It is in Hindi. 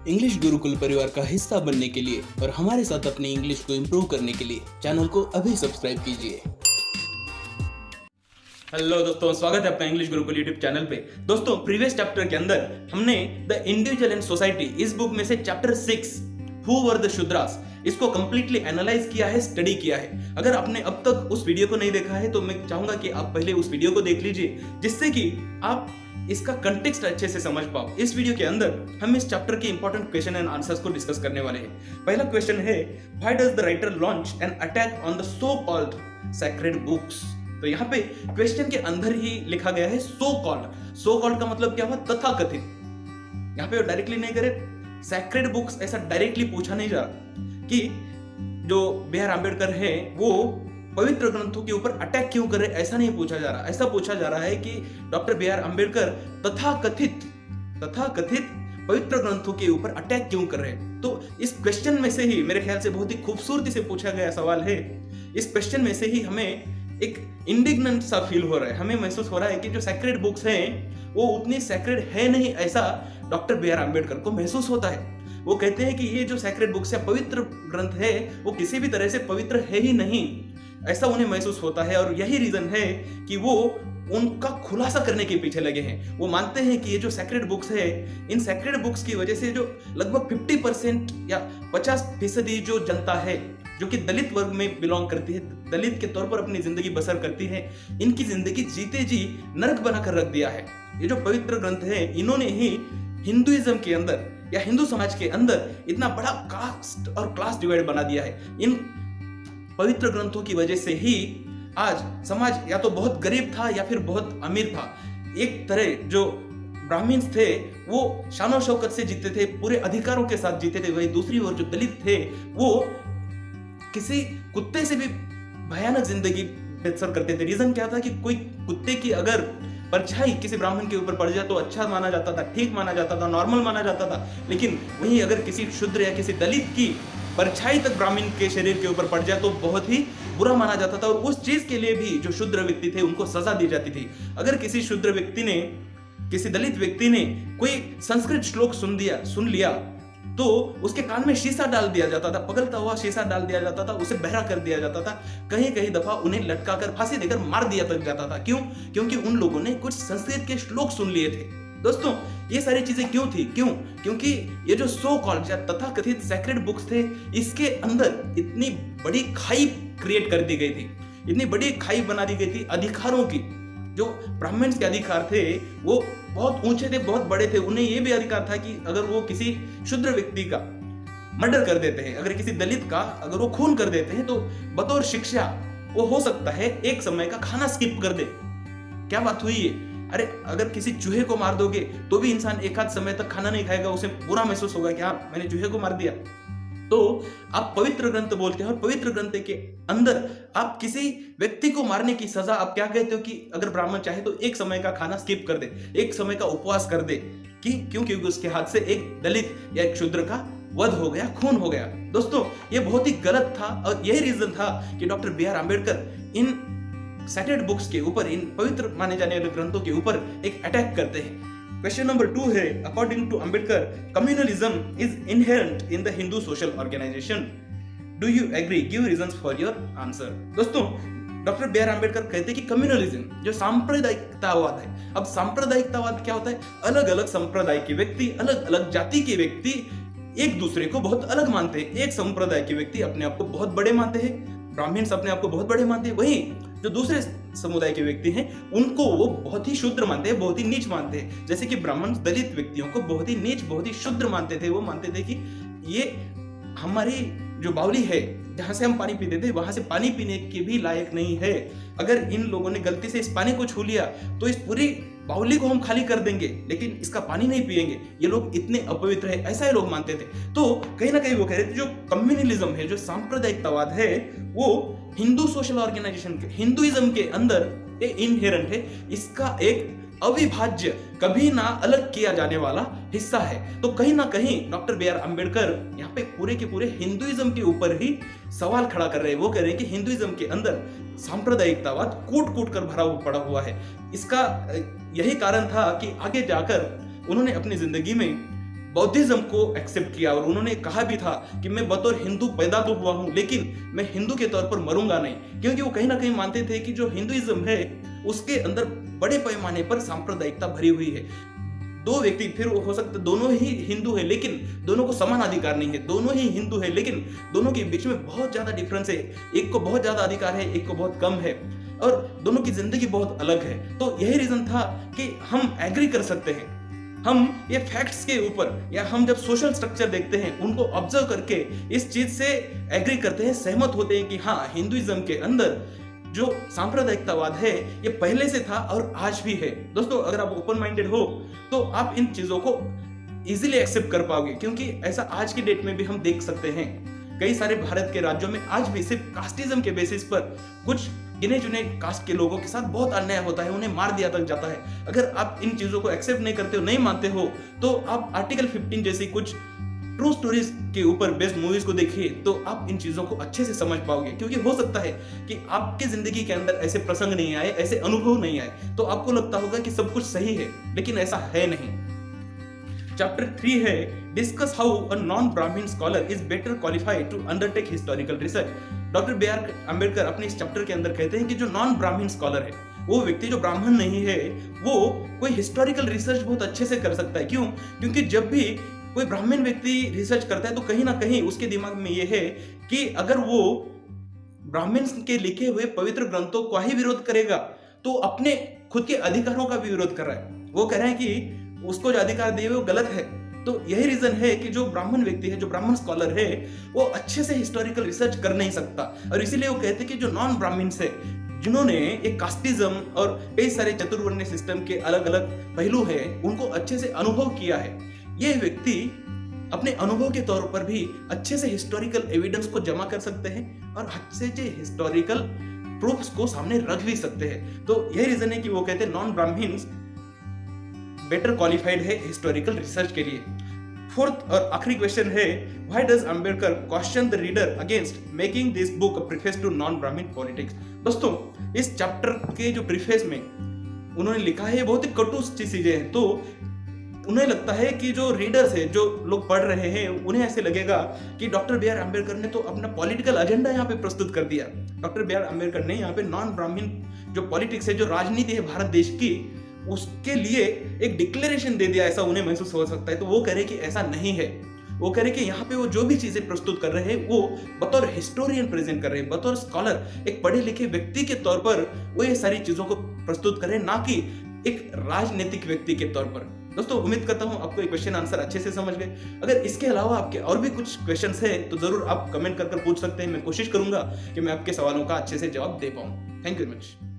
इंग्लिश गुरुकुल परिवार का हिस्सा बनने के लिए और हमारे साथ अपनी इंग्लिश को इम्प्रूव करने के लिए चैनल को अभी सब्सक्राइब कीजिए। हेलो दोस्तों, स्वागत है आपका इंग्लिश गुरुकुल यूट्यूब चैनल पे। दोस्तों, प्रीवियस चैप्टर के अंदर हमने द इंडिविजुअल एंड सोसाइटी इस बुक में से chapter 6 who were the Shudras इसको कंप्लीटली एनालाइज किया है, स्टडी किया है। अगर आपने अब तक उस वीडियो को नहीं देखा है तो मैं चाहूंगा कि आप पहले उस वीडियो को देख लीजिए, जिससे कि आप इसका कंटेक्स्ट अच्छे से समझ पाओ। इस वीडियो के अंदर हम इस चैप्टर के इंपॉर्टेंट क्वेश्चन एंड आंसर्स को डिस्कस करने वाले हैं। पहला क्वेश्चन है, why does the writer launch an attack on the so called sacred books. तो यहाँ पे क्वेश्चन के अंदर ही लिखा गया है सो कॉल्ड। सो कॉल्ड का मतलब क्या हुआ? तथाकथित। यहाँ पे डायरेक्टली नहीं करे, सैक्रेड बुक्स ऐसा डायरेक्टली पूछा नहीं जा रहा कि जो बी आर अम्बेडकर है वो पवित्र ग्रंथों के ऊपर अटैक क्यों करे, ऐसा नहीं पूछा जा रहा। ऐसा पूछा जा रहा है कि डॉक्टर बी आर अम्बेडकर तथाकथित पवित्र ग्रंथों के ऊपर अटैक क्यों कर रहे हैं। तो इस क्वेश्चन में से ही मेरे ख्याल से बहुत ही खूबसूरती से पूछा गया सवाल है। इस क्वेश्चन में से ही हमें एक इंडिग्नेंट सा फील हो रहा है, हमें महसूस हो रहा है कि जो सैक्रेड बुक्स हैं वो उतनी सैक्रेड है नहीं, ऐसा डॉक्टर बी आर अम्बेडकर को महसूस होता है। वो कहते हैं कि ये जो सैक्रेड बुक्स है, पवित्र ग्रंथ है, वो किसी भी तरह से पवित्र है ही नहीं, ऐसा उन्हें महसूस होता है। और यही रीजन है कि वो उनका खुलासा करने के पीछे लगे हैं। वो मानते हैं कि ये जो सैक्रेड बुक्स है, इन सैक्रेड बुक्स की वजह से जो लगभग 50% या 50% जो जनता है जो कि दलित वर्ग में बिलोंग करती है, दलित के तौर पर अपनी जिंदगी बसर करती है, इनकी जिंदगी जीते जी नरक बनाकर रख दिया है। ये जो पवित्र ग्रंथ है, इन्होंने ही हिंदुइज्म के अंदर या हिंदू समाज के अंदर इतना बड़ा कास्ट और क्लास डिवाइड बना दिया है। इन पवित्र ग्रंथों की वजह से ही आज समाज या तो बहुत गरीब था या फिर बहुत अमीर था। एक तरह जो ब्राह्मण्स थे वो शानो शौकत से जीते थे, पूरे अधिकारों के साथ जीते थे, वही दूसरी ओर जो दलित थे वो किसी कुत्ते से भी भयानक जिंदगी बसर करते थे। रीजन क्या था कि कोई कुत्ते की अगर परछाई किसी ब्राह्मण के ऊपर पड़ जाए तो अच्छा माना जाता था, ठीक माना जाता था, नॉर्मल माना जाता था। लेकिन वहीं अगर किसी शूद्र या किसी दलित की परछाई तक ब्राह्मण के शरीर के ऊपर पड़ जाए तो बहुत ही बुरा माना जाता था, और उस चीज के लिए भी जो शूद्र व्यक्ति थे उनको सजा दी जाती थी। अगर किसी शूद्र व्यक्ति ने, किसी दलित व्यक्ति ने कोई संस्कृत श्लोक सुन लिया तो उसके कान में शीशा डाल दिया जाता था, पगलता हुआ शीशा डाल दिया जाता था, उसे बहरा कर दिया जाता था। कहीं कहीं दफा उन्हें लटकाकर फांसी देकर मार दिया तक जाता था। क्यों? क्योंकि उन लोगों ने कुछ संस्कृत के श्लोक सुन लिए थे। दोस्तों, ये सारी चीजें क्यों थी? क्योंकि ये जो सो कॉल्ड या तथाकथित सैक्रेड बुक्स थे, इसके अंदर इतनी बड़ी खाई क्रिएट कर दी गई थी, इतनी बड़ी खाई बना दी गई थी अधिकारों की। जो ब्राह्मण्स के अधिकार थे वो बहुत ऊंचे थे, बहुत बड़े थे। उन्हें यह भी अधिकार था कि अगर वो किसी शूद्र व्यक्ति का मर्डर कर देते हैं, अगर किसी दलित का अगर वो खून कर देते हैं तो बतौर शिक्षा वो हो सकता है एक समय का खाना स्किप कर दे। क्या बात हुई है? अरे अगर किसी चूहे को मार दोगे तो भी इंसान एक आध समय तक खाना नहीं खाएगा, उसे बुरा महसूस होगा कि हाँ मैंने चूहे को मार दिया। तो आप पवित्र ग्रंथ बोलते हैं और पवित्र ग्रंथ के अंदर आप किसी व्यक्ति को मारने की सजा आप क्या कहते हो कि अगर ब्राह्मण चाहे तो एक समय का खाना स्किप कर दे, एक समय का उपवास कर दे। क्योंकि उसके हाथ से एक दलित या एक शूद्र का वध हो गया, खून हो गया। दोस्तों, ये बहुत ही गलत था और यही रीजन था कि doctor B R Ambedkar in sacred books के ऊपर, इन पवित्र माने जाने वाले ग्रंथों के ऊपर एक अटैक करते हैं। क्वेश्चन नंबर 2 है, according to Ambedkar communalism is inherent in the Hindu social organization. Do you agree? Give reasons for your answer. दोस्तों, डॉक्टर बी आर अम्बेडकर कहते हैं कि कम्युनलिज्म जो सांप्रदायिकतावाद है। अब सांप्रदायिकतावाद क्या होता है? अलग अलग संप्रदाय के व्यक्ति, अलग अलग जाति के व्यक्ति एक दूसरे को बहुत अलग मानते हैं। एक संप्रदाय के व्यक्ति अपने आप को बहुत बड़े मानते हैं, ब्राह्मण्स अपने आप को बहुत बड़े मानते हैं, वहीं जो दूसरे समुदाय के व्यक्ति हैं उनको वो बहुत ही शुद्र मानते हैं, बहुत ही नीच मानते हैं। जैसे कि ब्राह्मण दलित व्यक्तियों को बहुत ही नीच, बहुत ही शुद्र मानते थे। वो मानते थे कि ये हमारी जो बावली है, जहां से हम पानी पीते थे, वहां से पानी पीने के भी लायक नहीं है। अगर इन लोगों ने गलती से इस पानी को छू लिया तो इस पूरी बावली को हम खाली कर देंगे, लेकिन इसका पानी नहीं पिएंगे। ये लोग इतने अपवित्र है, ऐसा ये लोग मानते थे। तो कहीं ना कहीं वो कह रहे थे जो कम्युनलिज्म है, जो सांप्रदायिकतावाद है, वो हिंदू सोशल ऑर्गेनाइजेशन के, हिंदुइज्म के अंदर इनहेरेंट है। इसका एक अविभाज्य, कभी ना अलग किया जाने वाला हिस्सा है। तो कहीं ना कहीं डॉक्टर बी आर अम्बेडकर यहाँ पे पूरे के पूरे हिंदुइज्म के ऊपर ही सवाल खड़ा कर रहे हैं। वो कह रहे हैं कि हिंदुइज्म के अंदर सांप्रदायिकतावाद कूट कूट कर भरा पड़ा हुआ है। इसका यही कारण था कि आगे जाकर उन्होंने अपनी जिंदगी में बौद्धिज्म को एक्सेप्ट किया और उन्होंने कहा भी था कि मैं बतौर हिंदू पैदा तो हुआ हूं लेकिन मैं हिंदू के तौर पर मरूंगा नहीं, क्योंकि वो कहीं ना कहीं मानते थे कि जो हिंदुइज्म है उसके अंदर बड़े पैमाने पर सांप्रदायिकता भरी हुई है। दो व्यक्ति फिर हो सकता है दोनों ही हिंदू है लेकिन दोनों को समान अधिकार नहीं है, दोनों ही हिंदू है लेकिन दोनों के बीच में बहुत ज्यादा डिफरेंस है, एक को बहुत ज्यादा अधिकार है, एक को बहुत कम है और दोनों की जिंदगी बहुत अलग है। तो यही रीजन था कि हम एग्री कर सकते हैं, हम ये फैक्ट्स के ऊपर या हम जब सोशल स्ट्रक्चर देखते हैं उनको ऑब्जर्व करके इस चीज से एग्री करते हैं, सहमत होते हैं कि हाँ हिंदुइज्म के अंदर जो सांप्रदायिकतावाद है ये पहले से था और आज भी है। दोस्तों अगर आप ओपन माइंडेड हो तो आप इन चीजों को इजीली एक्सेप्ट कर पाओगे, क्योंकि ऐसा आज की डेट में भी हम देख सकते हैं कई सारे भारत के राज्यों में आज भी सिर्फ कास्टिज्म के बेसिस पर कुछ गिने चुने कास्ट के लोगों के साथ बहुत अन्याय होता है, उन्हें मार दिया तक जाता है। अगर आप इन चीजों को एक्सेप्ट नहीं करते हो, नहीं मानते हो, तो आप आर्टिकल 15 जैसी कुछ ट्रू स्टोरीज के ऊपर बेस्ड मूवीज को देखिए तो आप इन चीजों को अच्छे से समझ पाओगे। क्योंकि हो सकता है कि आपकी जिंदगी के अंदर ऐसे प्रसंग नहीं आए, ऐसे अनुभव नहीं आए, तो आपको लगता होगा कि सब कुछ सही है, लेकिन ऐसा है नहीं। चैप्टर 3 है discuss how a non Brahmin scholar is better qualified to undertake historical research. Doctor B R Ambedkar अपने इस चैप्टर के अंदर कहते हैं कि जो नॉन ब्राह्मण स्कॉलर है, वो व्यक्ति जो ब्राह्मण नहीं है, वो कोई हिस्टोरिकल रिसर्च बहुत अच्छे से कर सकता है। क्यों? क्योंकि जब भी कोई ब्राह्मण व्यक्ति रिसर्च करता है तो कहीं ना कहीं उसके दिमाग में ये है कि अगर वो ब्राह्मण के लिखे हुए पवित्र ग्रंथों का ही विरोध करेगा तो अपने खुद के अधिकारों का भी विरोध कर रहा है। वो कह रहे हैं कि उसको जो अधिकार दिए हुए वो गलत है। तो यही रीजन है कि जो ब्राह्मण व्यक्ति है, जो ब्राह्मण स्कॉलर है, वो अच्छे से हिस्टोरिकल रिसर्च कर नहीं सकता। और इसीलिए वो कहते हैं कि जो नॉन ब्राह्मण्स है, जिन्होंने एक कास्टिज्म और कई सारे चतुर्वर्णीय सिस्टम के अलग अलग पहलू है, उनको अच्छे से अनुभव किया है, ये व्यक्ति अपने अनुभव के तौर पर भी अच्छे से हिस्टोरिकल एविडेंस को जमा कर सकते हैं और अच्छे से हिस्टोरिकल प्रूफ्स को सामने रख भी सकते हैं। तो यही रीजन है कि वो कहते हैं नॉन ब्राह्मण्स बेटर क्वालिफाइड है हिस्टोरिकल रिसर्च के लिए। फोर्थ और आखिरी क्वेश्चन है why does Ambedkar question the reader against making this book a preface to non Brahmin politics. दोस्तों इस चैप्टर के जो प्रीफेस में उन्होंने लिखा है बहुत ही कटु चीजें हैं, तो उन्हें लगता है कि जो रीडर्स है, जो लोग पढ़ रहे हैं, उन्हें ऐसे लगेगा कि डॉक्टर बी आर अम्बेडकर ने तो अपना पॉलिटिकल एजेंडा यहाँ पे प्रस्तुत कर दिया। डॉक्टर बी आर अम्बेडकर ने यहाँ पे नॉन ब्राह्मण जो पॉलिटिक्स है, जो राजनीति है भारत देश की, उसके लिए एक डिक्लेरेशन दे दिया, ऐसा उन्हें महसूस हो सकता है। तो वो कह रहे कि ऐसा नहीं है। वो कह रहे कि यहाँ पे वो जो भी चीजें प्रस्तुत कर रहे हैं वो बतौर हिस्टोरियन प्रेजेंट कर रहे हैं, बतौर स्कॉलर, एक पढ़े लिखे व्यक्ति के तौर पर वो ये सारी चीजों को प्रस्तुत कर रहे हैं, ना कि एक राजनीतिक व्यक्ति के तौर पर। दोस्तों उम्मीद करता हूं आपको ये क्वेश्चन आंसर अच्छे से समझ गए। अगर इसके अलावा आपके और भी कुछ क्वेश्चंस हैं तो जरूर आप कमेंट कर पूछ सकते हैं। मैं कोशिश करूंगा कि मैं आपके सवालों का अच्छे से जवाब दे पाऊं। Thank you very much.